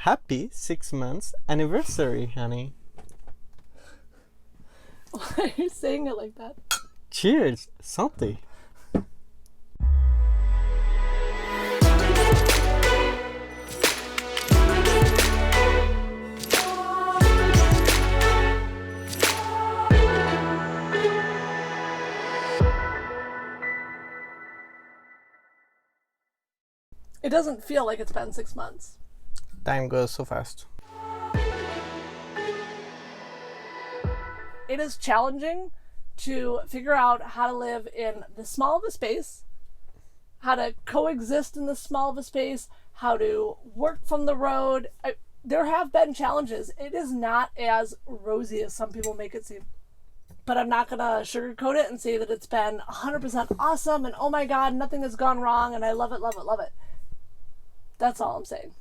Happy 6 months anniversary, honey. Why are you saying it like that? Cheers, santé. It doesn't feel like it's been 6 months. Time goes so fast. It is challenging to figure out how to live in the small of a space, how to coexist in the small of a space, how to work from the road. There have been challenges. It is not as rosy as some people make it seem. But I'm not going to sugarcoat it and say that it's been 100% awesome and oh my God, nothing has gone wrong and I love it, love it, love it. That's all I'm saying.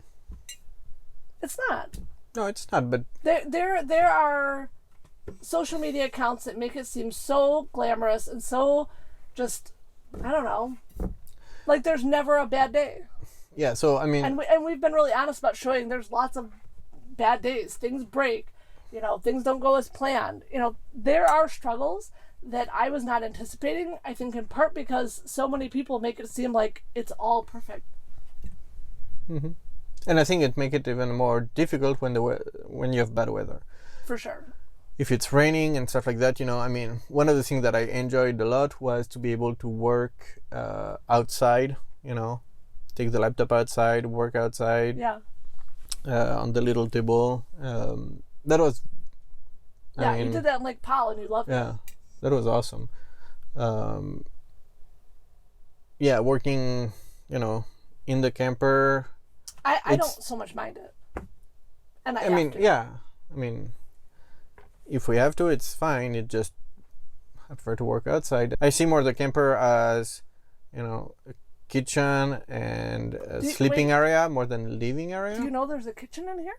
It's not. No, it's not, but... There are social media accounts that make it seem so glamorous and so just, I don't know, like there's never a bad day. Yeah, so, I mean... And we've been really honest about showing there's lots of bad days. Things break. Things don't go as planned. There are struggles that I was not anticipating, I think in part because so many people make it seem like it's all perfect. Mm-hmm. And I think it makes it even more difficult when you have bad weather. For sure. If it's raining and stuff like that, one of the things that I enjoyed a lot was to be able to work outside, take the laptop outside, work outside. Yeah. On the little table. That was... you did that in Lake Powell and you loved it. Yeah, that was awesome. Working, in the camper... I don't so much mind it. And I mean, if we have to, it's fine. I prefer to work outside. I see more the camper as, a kitchen and a sleeping area more than a living area. Do you know there's a kitchen in here?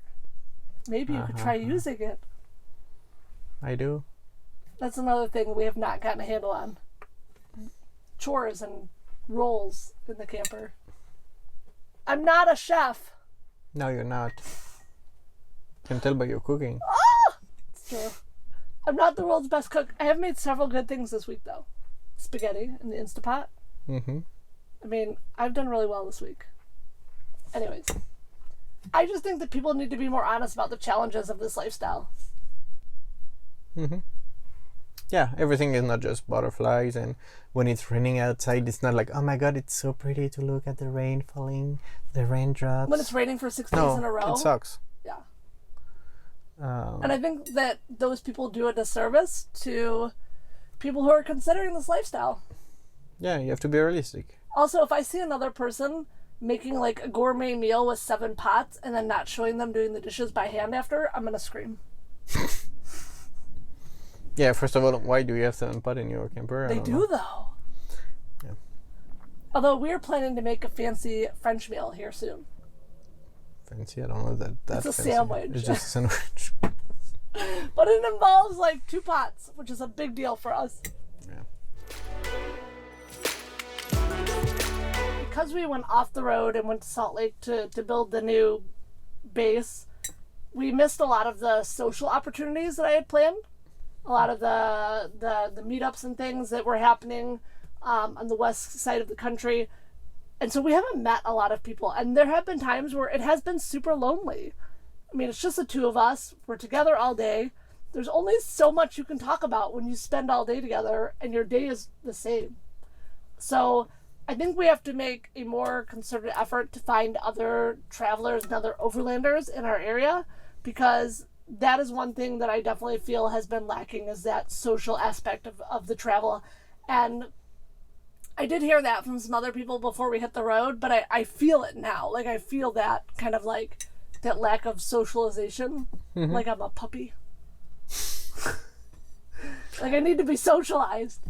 Maybe you could try using it. I do. That's another thing we have not gotten a handle on. Chores and roles in the camper. I'm not a chef. No, you're not. Can tell by your cooking. Ah! It's true. I'm not the world's best cook. I have made several good things this week, though. Spaghetti in the Instapot. Mm-hmm. I mean, I've done really well this week. Anyways. I just think that people need to be more honest about the challenges of this lifestyle. Mm-hmm. Yeah, everything is not just butterflies, and when it's raining outside, it's not like, oh my God, it's so pretty to look at the rain falling, the raindrops. When it's raining for 6 days in a row. It sucks. Yeah. And I think that those people do a disservice to people who are considering this lifestyle. Yeah, you have to be realistic. Also, if I see another person making like a gourmet meal with 7 pots and then not showing them doing the dishes by hand after, I'm gonna scream. Yeah, first of all, why do you have 7 pots in your camper? They do, though. Yeah. Although we're planning to make a fancy French meal here soon. Fancy? I don't know that it's a fancy. Sandwich. It's just a sandwich. But it involves like 2 pots, which is a big deal for us. Yeah. Because we went off the road and went to Salt Lake to build the new base, we missed a lot of the social opportunities that I had planned. A lot of the meetups and things that were happening on the west side of the country. And so we haven't met a lot of people. And there have been times where it has been super lonely. I mean, it's just the 2 of us. We're together all day. There's only so much you can talk about when you spend all day together and your day is the same. So I think we have to make a more concerted effort to find other travelers and other overlanders in our area, because that is one thing that I definitely feel has been lacking, is that social aspect of the travel. And I did hear that from some other people before we hit the road, but I feel it now. Like, I feel that kind of like that lack of socialization. Mm-hmm. Like I'm a puppy. Like I need to be socialized.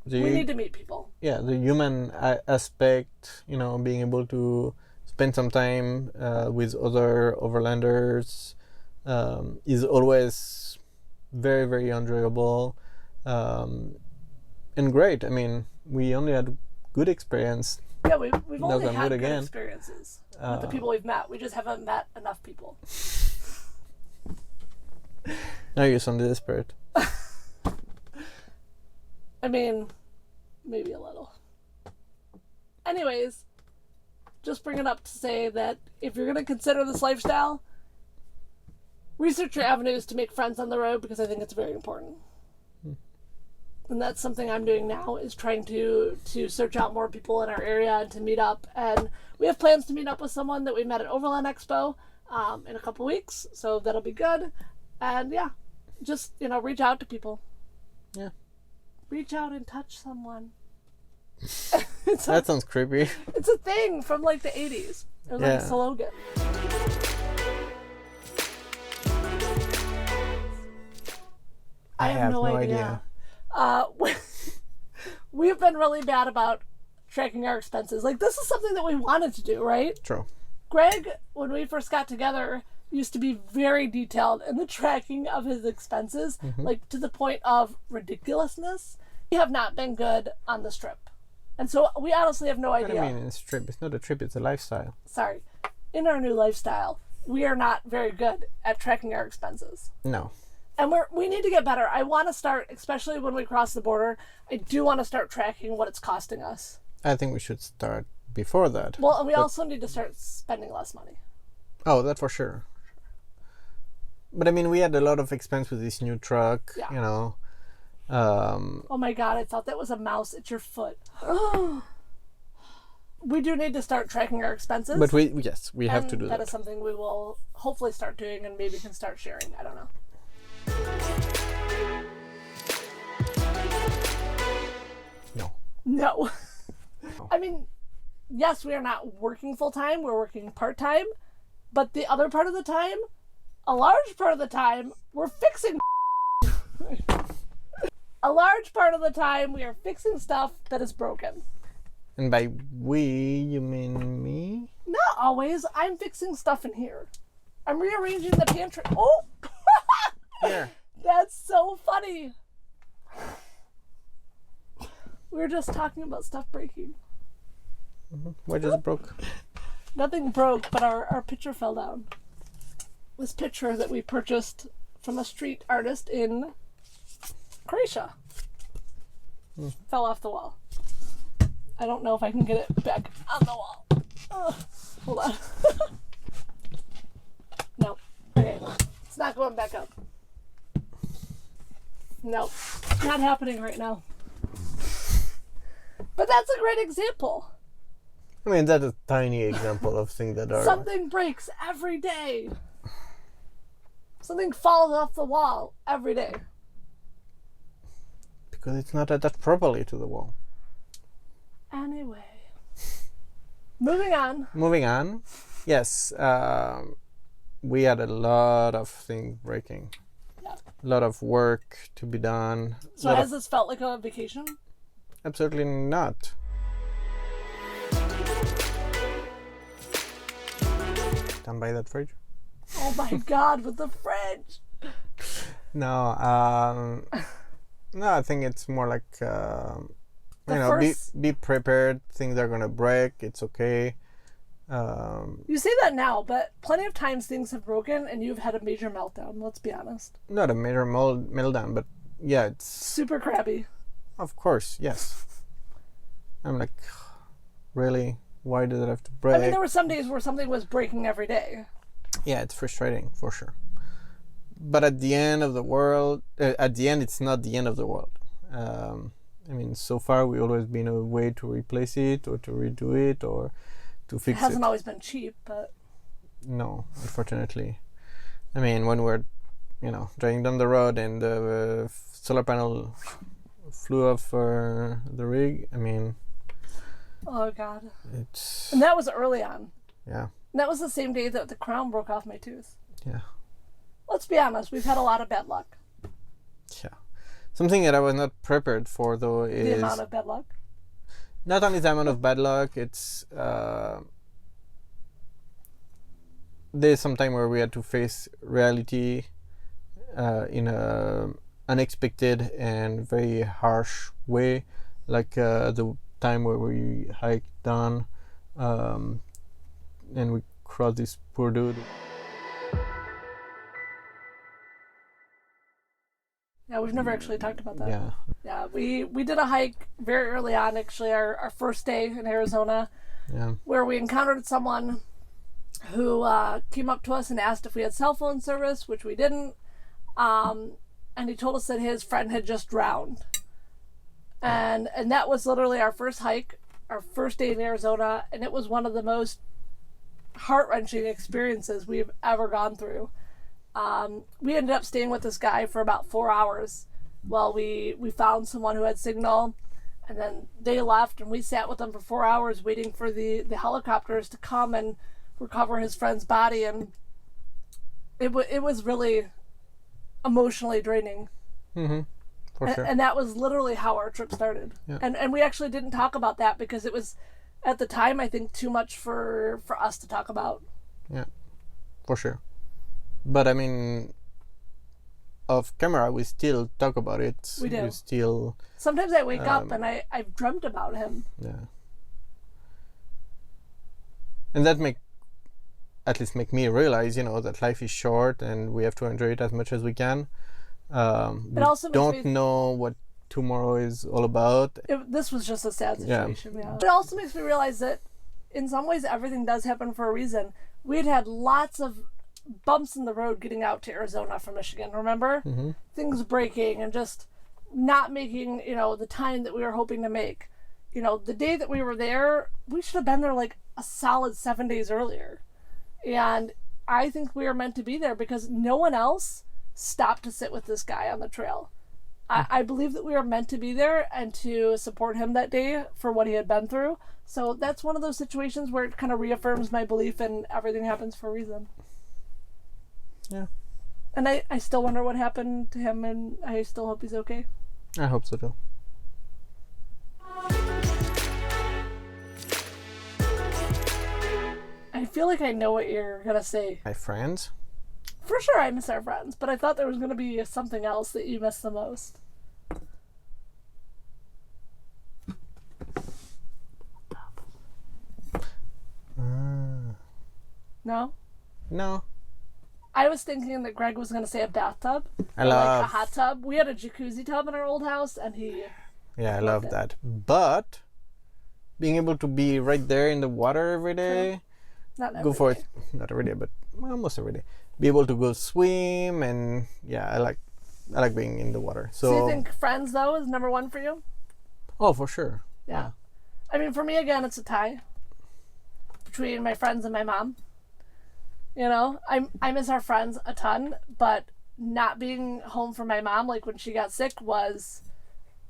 We need to meet people. Yeah, the human aspect, being able to spend some time with other overlanders is always very, very enjoyable and great. I mean, we only had good experience Yeah, we've only Knock on had wood good again. experiences with the people we've met. We just haven't met enough people. Now you're sounding desperate. I mean, maybe a little. Anyways, just bring it up to say that if you're going to consider this lifestyle, research your avenues to make friends on the road, because I think it's very important. And that's something I'm doing now, is trying to search out more people in our area and to meet up. And we have plans to meet up with someone that we met at Overland Expo in a couple weeks, so that'll be good. And yeah, just, reach out to people. Yeah. Reach out and touch someone. That sounds creepy. It's a thing from like the 80s. It was like a slogan. I have no idea. We've been really bad about tracking our expenses. Like, this is something that we wanted to do, right? True. Greg, when we first got together, used to be very detailed in the tracking of his expenses, like to the point of ridiculousness. We have not been good on this trip. And so we honestly have no idea. I mean, it's a trip. It's not a trip, it's a lifestyle. Sorry. In our new lifestyle, we are not very good at tracking our expenses. No. And we need to get better. I want to start, especially when we cross the border, I do want to start tracking what it's costing us. I think we should start before that. Well, and we also need to start spending less money. Oh, that for sure. But I mean, we had a lot of expense with this new truck, Oh my God, I thought that was a mouse at your foot. We do need to start tracking our expenses. But we have to do that. That is something we will hopefully start doing, and maybe can start sharing. I don't know. No. I mean, yes, we are not working full time. We're working part time. But the other part of the time, a large part of the time, we're fixing. A large part of the time, we are fixing stuff that is broken. And by we, you mean me? Not always. I'm fixing stuff in here. I'm rearranging the pantry. Oh! Here. That's so funny. We were just talking about stuff breaking. What just broke? Nothing broke, but our picture fell down. This picture that we purchased from a street artist in Croatia fell off the wall. I don't know if I can get it back on the wall. Hold on. No. Okay. It's not going back up. No. Not happening right now. But that's a great example. I mean, that's a tiny example of things that are... Something breaks every day. Something falls off the wall every day. Because it's not attached properly to the wall. Anyway. Moving on. Yes. We had a lot of things breaking. Yeah. A lot of work to be done. So has this felt like a vacation? Absolutely not. Done by that fridge? Oh my God, with the fridge. No, I think it's more like be prepared. Things are gonna break. It's okay. You say that now, but plenty of times things have broken and you've had a major meltdown. Let's be honest. Not a major meltdown, but yeah, it's super crabby. Of course, yes. I'm like, really? Why did it have to break? I mean, there were some days where something was breaking every day. Yeah, it's frustrating for sure. But at the end of the world, it's not the end of the world. I mean, so far we always been a way to replace it or to redo it or to fix it. It hasn't always been cheap, but... No, unfortunately. I mean, when we're, driving down the road and the solar panel flew off the rig, I mean... Oh, God. It's... And that was early on. Yeah. And that was the same day that the crown broke off my tooth. Yeah. Let's be honest, we've had a lot of bad luck. Yeah. Something that I was not prepared for, though, is... The amount of bad luck? Not only the amount of bad luck, it's... there's some time where we had to face reality in a unexpected and very harsh way. Like the time where we hiked down, and we crossed this poor dude. Yeah, we've never actually talked about that. Yeah. Yeah, we did a hike very early on, actually, our first day in Arizona, Yeah. where we encountered someone who came up to us and asked if we had cell phone service, which we didn't. And he told us that his friend had just drowned. And that was literally our first hike, our first day in Arizona, and it was one of the most heart-wrenching experiences we've ever gone through. We ended up staying with this guy for about 4 hours while we found someone who had signal, and then they left, and we sat with them for 4 hours waiting for the helicopters to come and recover his friend's body, and it was really emotionally draining. Mm-hmm. For sure. And that was literally how our trip started. Yeah. And we actually didn't talk about that because it was, at the time, I think, too much for us to talk about. Yeah, for sure. But I mean, off camera, we still talk about it. We do. We still. Sometimes I wake up and I've dreamt about him. Yeah. And that at least make me realize, that life is short and we have to enjoy it as much as we can. We also don't know what tomorrow is all about. This was just a sad situation. Yeah. It also makes me realize that in some ways everything does happen for a reason. We had lots of bumps in the road getting out to Arizona from Michigan, remember? Mm-hmm. Things breaking and just not making, the time that we were hoping to make. The day that we were there, we should have been there like a solid 7 days earlier. And I think we were meant to be there because no one else stopped to sit with this guy on the trail. I believe that we were meant to be there and to support him that day for what he had been through. So that's one of those situations where it kind of reaffirms my belief in everything happens for a reason. Yeah. And I still wonder what happened to him, and I still hope he's okay. I hope so too. I feel like I know what you're going to say. My friends? For sure I miss our friends, but I thought there was going to be something else that you miss the most. No? No. I was thinking that Greg was going to say a bathtub. I or love... like a hot tub. We had a jacuzzi tub in our old house, and he... Yeah, I love that. But being able to be right there in the water every day... Not every go for day. it. Not every day, but almost every day. Be able to go swim, and yeah, I like being in the water. So you think friends though is number one for you? Oh, for sure. Yeah. I mean, for me again, it's a tie between my friends and my mom. I miss our friends a ton, but not being home for my mom, like when she got sick, was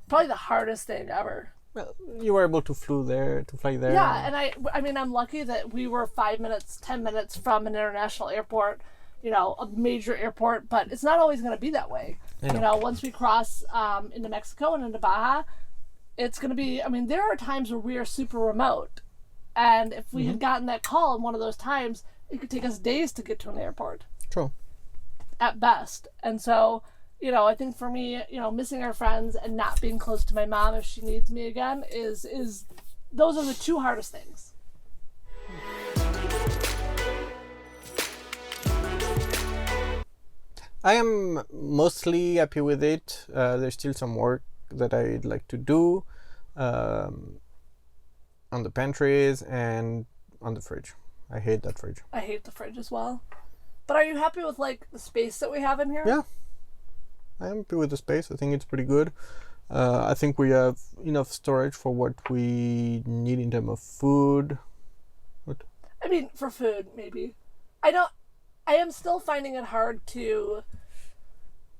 probably the hardest thing ever. Well, you were able to fly there. Yeah, and I mean, I'm lucky that we were 5 minutes, 10 minutes from an international airport, a major airport, but it's not always going to be that way. Once we cross into Mexico and into Baja, it's going to be, I mean, there are times where we are super remote, and if we had gotten that call in one of those times, it could take us days to get to an airport. True. At best. And so, I think for me, missing our friends and not being close to my mom if she needs me again is those are the two hardest things. I am mostly happy with it. There's still some work that I'd like to do on the pantries and on the fridge. I hate that fridge. I hate the fridge as well. But are you happy with the space that we have in here? Yeah. I am happy with the space. I think it's pretty good. I think we have enough storage for what we need in terms of food. What? I mean, for food, maybe. I am still finding it hard to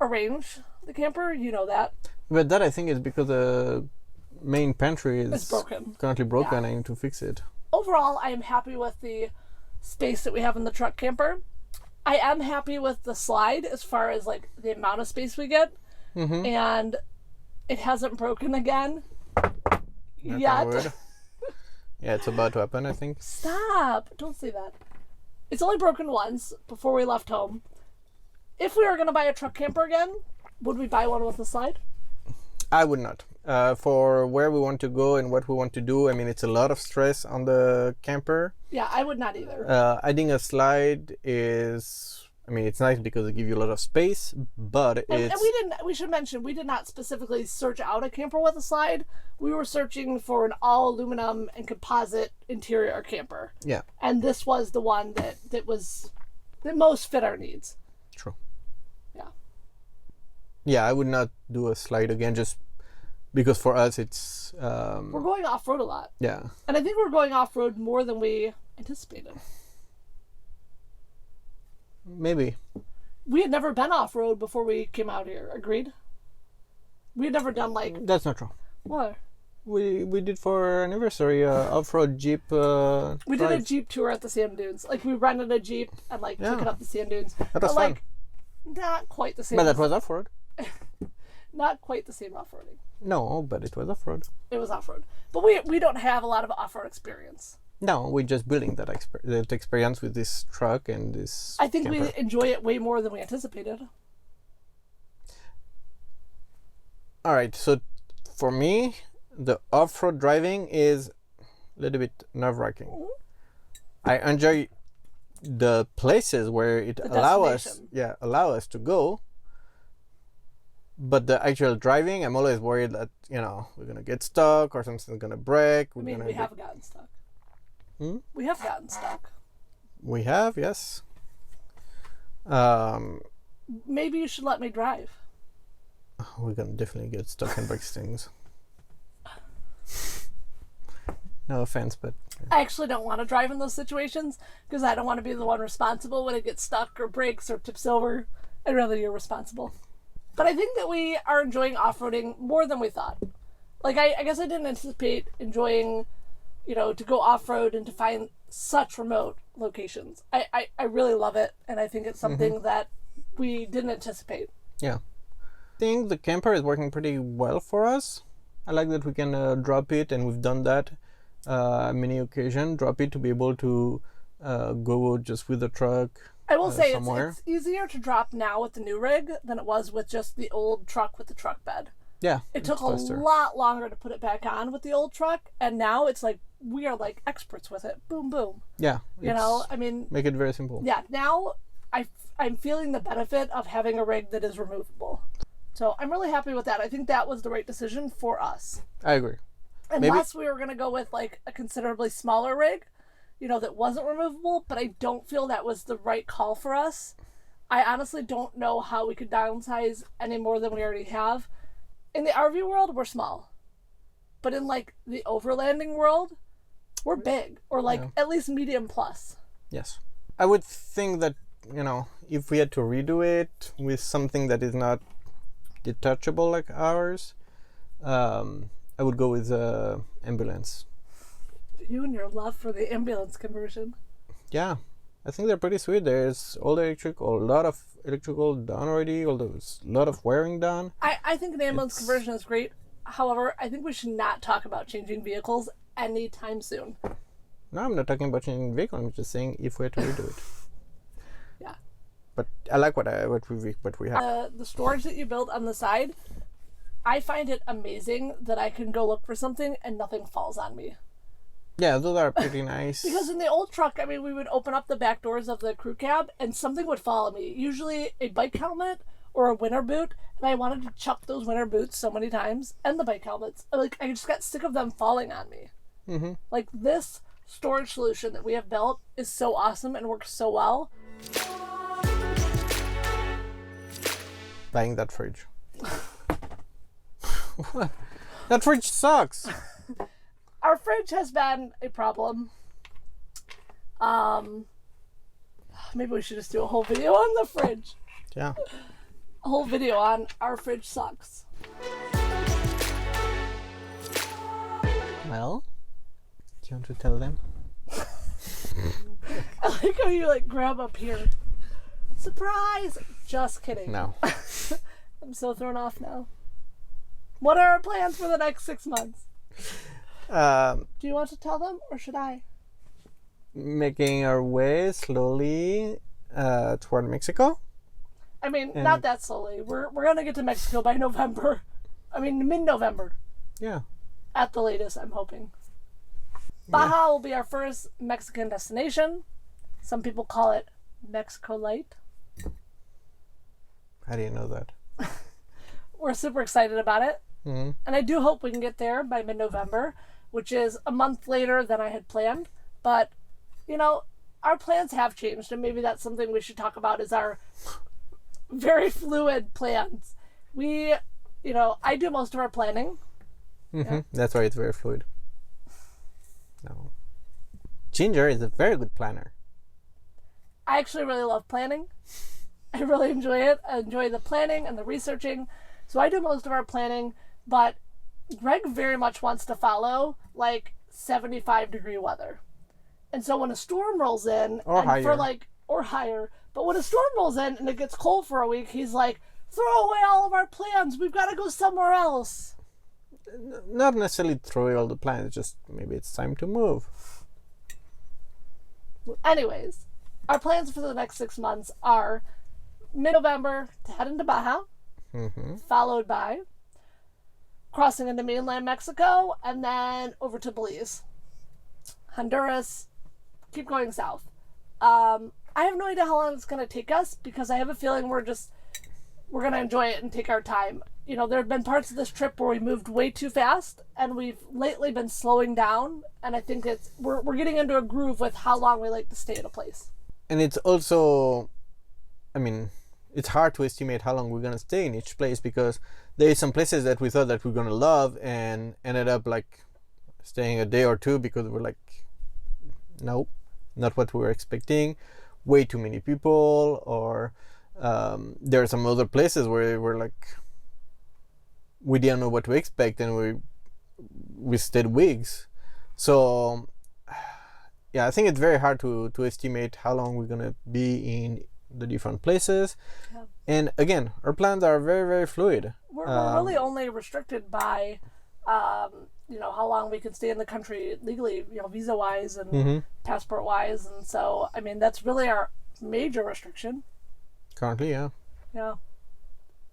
arrange the camper. You know that. But that I think is because the main pantry is currently broken. Yeah. I need to fix it. Overall, I am happy with the space that we have in the truck camper. I am happy with the slide as far as the amount of space we get, and it hasn't broken again yet. Yeah, it's about to happen, I think. Stop! Don't say that. It's only broken once before we left home. If we were going to buy a truck camper again, would we buy one with a slide? I would not. For where we want to go and what we want to do. I mean, it's a lot of stress on the camper. Yeah, I would not either. Adding a slide is, I mean, it's nice because it gives you a lot of space, but And we should mention, we did not specifically search out a camper with a slide. We were searching for an all aluminum and composite interior camper. Yeah. And this was the one that most fit our needs. True. Yeah. Yeah, I would not do a slide again just because for us it's... We're going off-road a lot. Yeah. And I think we're going off-road more than we anticipated. Maybe. We had never been off-road before we came out here. Agreed? We had never done like... That's not true. What? We did for our anniversary off-road Jeep. We did a Jeep tour at the sand dunes. Like we rented a Jeep and like took it up the sand dunes. That was but fun. like not quite the same. But that was off-road. Not quite the same off-roading. No, but it was off-road. It was off-road. But we don't have a lot of off-road experience. No, we're just building that experience with this truck and this I think camper. we enjoy it way more than we anticipated. All right, so for me, the off-road driving is a little bit nerve-wracking. Mm-hmm. I enjoy the places where it allow us to go, but the actual driving, I'm always worried that we're gonna get stuck or something's gonna break. We have gotten stuck. Hmm? We have gotten stuck. We have, yes. Maybe you should let me drive. We're gonna definitely get stuck and break things. No offense, but I actually don't want to drive in those situations because I don't want to be the one responsible when it gets stuck or breaks or tips over. I'd rather you're responsible. But I think that we are enjoying off-roading more than we thought. Like, I guess I didn't anticipate enjoying, to go off-road and to find such remote locations. I really love it, and I think it's something that we didn't anticipate. Yeah. I think the camper is working pretty well for us. I like that we can drop it, and we've done that many occasions. Drop it to be able to go just with the truck. I will say somewhere. it's easier to drop now with the new rig than it was with just the old truck with the truck bed. Yeah, it took a lot longer to put it back on with the old truck, and now it's like we are like experts with it. Boom, boom. Yeah, make it very simple. Yeah, now I'm feeling the benefit of having a rig that is removable. So I'm really happy with that. I think that was the right decision for us. I agree. Unless we were going to go with like a considerably smaller rig, that wasn't removable, but I don't feel that was the right call for us. I honestly don't know how we could downsize any more than we already have. In the RV world, we're small. But in like the overlanding world, we're big, or like at least medium plus. Yes. I would think that, if we had to redo it with something that is not detachable like ours, I would go with ambulance. You and your love for the ambulance conversion. Yeah, I think they're pretty sweet. There's a lot of electrical done already, although it's a lot of wiring done. I think an ambulance conversion is great. However, I think we should not talk about changing vehicles anytime soon. No, I'm not talking about changing vehicle. I'm just saying if we had to redo it. Yeah. But I like what we have. The storage that you built on the side, I find it amazing that I can go look for something and nothing falls on me. Yeah, those are pretty nice. Because in the old truck, we would open up the back doors of the crew cab and something would follow me. Usually a bike helmet or a winter boot. And I wanted to chuck those winter boots so many times and the bike helmets. Like, I just got sick of them falling on me. Mm-hmm. Like, this storage solution that we have built is so awesome and works so well. Buying that fridge. What? That fridge sucks. Our fridge has been a problem. Maybe we should just do a whole video on the fridge. Yeah. A whole video on our fridge sucks. Well, do you want to tell them? I like how you grab up here. Surprise! Just kidding. No. I'm so thrown off now. What are our plans for the next 6 months? Do you want to tell them, or should I? Making our way slowly toward Mexico. Not that slowly. We're gonna get to Mexico by November. Mid-November. Yeah. At the latest, I'm hoping. Baja will be our first Mexican destination. Some people call it Mexico Light. How do you know that? We're super excited about it. Mm-hmm. And I do hope we can get there by mid-November, which is a month later than I had planned. But, you know, our plans have changed, and maybe that's something we should talk about, is our very fluid plans. We, you know, I do most of our planning. Mm-hmm. Yeah. That's why it's very fluid. No. Ginger is a very good planner. I actually really love planning. I really enjoy it. I enjoy the planning and the researching. So I do most of our planning, but Greg very much wants to follow like 75-degree weather. And so when a storm rolls in, or higher. Or higher, but when a storm rolls in and it gets cold for a week, he's like, throw away all of our plans. We've got to go somewhere else. Not necessarily throw away all the plans, just maybe it's time to move. Anyways, our plans for the next 6 months are mid-November to head into Baja, followed by crossing into mainland Mexico, and then over to Belize, Honduras, keep going south. I have no idea how long it's going to take us, because I have a feeling we're going to enjoy it and take our time. You know, there have been parts of this trip where we moved way too fast, and we've lately been slowing down, and I think we're getting into a groove with how long we like to stay at a place. And it's also, I mean, it's hard to estimate how long we're going to stay in each place, because there is some places that we thought that we're going to love and ended up like staying a day or two because we're like, nope, not what we were expecting, way too many people, or there are some other places where we're like, we didn't know what to expect, and we stayed weeks. So yeah, I think it's very hard to estimate how long we're gonna be in the different places. Yeah. And again, our plans are very, very fluid. We're really only restricted by you know, how long we can stay in the country legally, you know, visa wise and passport wise, and so I mean that's really our major restriction currently. Yeah.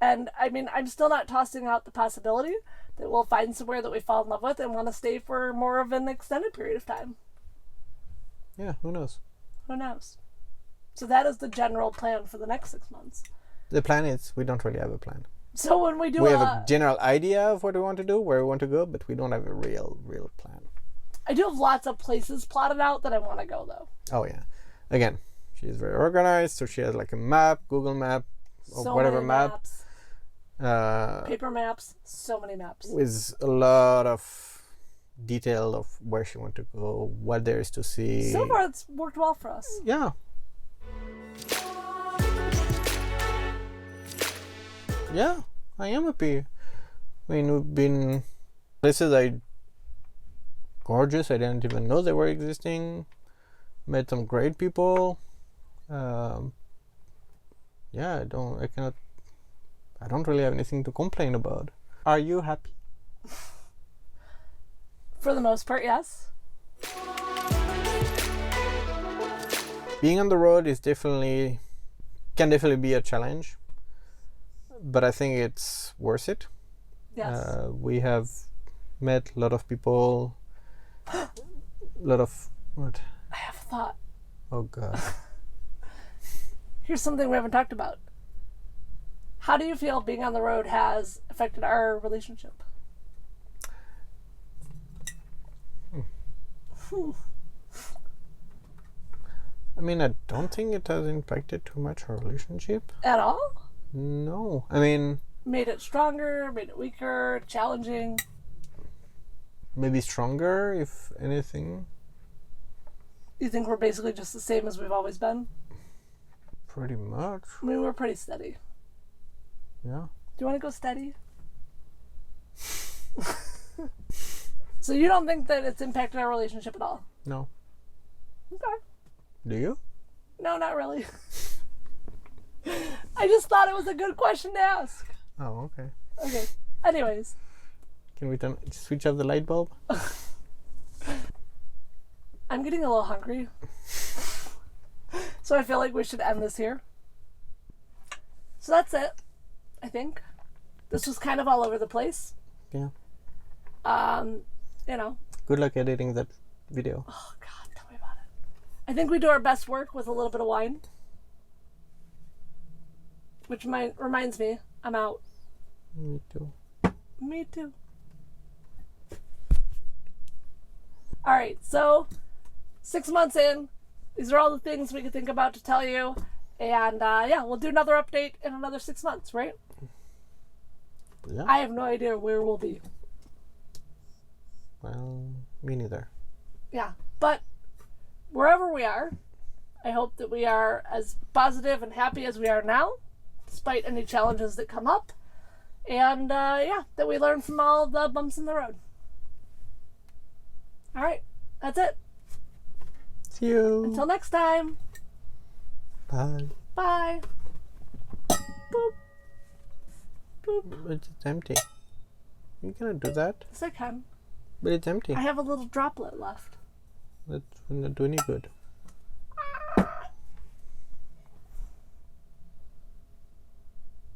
And I mean, I'm still not tossing out the possibility that we'll find somewhere that we fall in love with and want to stay for more of an extended period of time. Yeah, who knows? So that is the general plan for the next 6 months. The plan is, we don't really have a plan. So when we have a general idea of what we want to do, where we want to go, but we don't have a real plan. I do have lots of places plotted out that I want to go, though. Oh, yeah. Again, she's very organized, so she has like a map, Google map, or so whatever many map. Maps. Paper maps, so many maps. With a lot of detail of where she wants to go, what there is to see. So far, it's worked well for us. Yeah. Yeah, I am happy. I mean, we've been places gorgeous. I didn't even know they were existing. Met some great people. Yeah, I don't really have anything to complain about. Are you happy? For the most part, yes. Being on the road can definitely be a challenge, but I think it's worth it. Yes. We have met a lot of people. What? I have a thought. Oh God. Here's something we haven't talked about. How do you feel being on the road has affected our relationship? I mean, I don't think it has impacted too much our relationship. At all? No. I mean... Made it stronger, made it weaker, challenging? Maybe stronger, if anything. You think we're basically just the same as we've always been? Pretty much. I mean, we're pretty steady. Yeah. Do you want to go steady? So you don't think that it's impacted our relationship at all? No. Okay. Do you? No, not really. I just thought it was a good question to ask. Oh, okay. Okay. Anyways. Can we switch off the light bulb? I'm getting a little hungry. So I feel like we should end this here. So that's it, I think. This was kind of all over the place. Yeah. You know. Good luck editing that video. Oh God, tell me about it. I think we do our best work with a little bit of wine. Which reminds me, I'm out. Me too. Me too. Alright, so 6 months in, these are all the things we could think about to tell you. And yeah, we'll do another update in another 6 months, right? Yeah. I have no idea where we'll be. Well, me neither. Yeah, but wherever we are, I hope that we are as positive and happy as we are now, despite any challenges that come up. And yeah, that we learn from all the bumps in the road. All right, that's it. See you. Until next time. Bye. Bye. Boop. Boop. It's empty. You cannot do that. Yes, I can. But it's empty. I have a little droplet left. That will not do any good.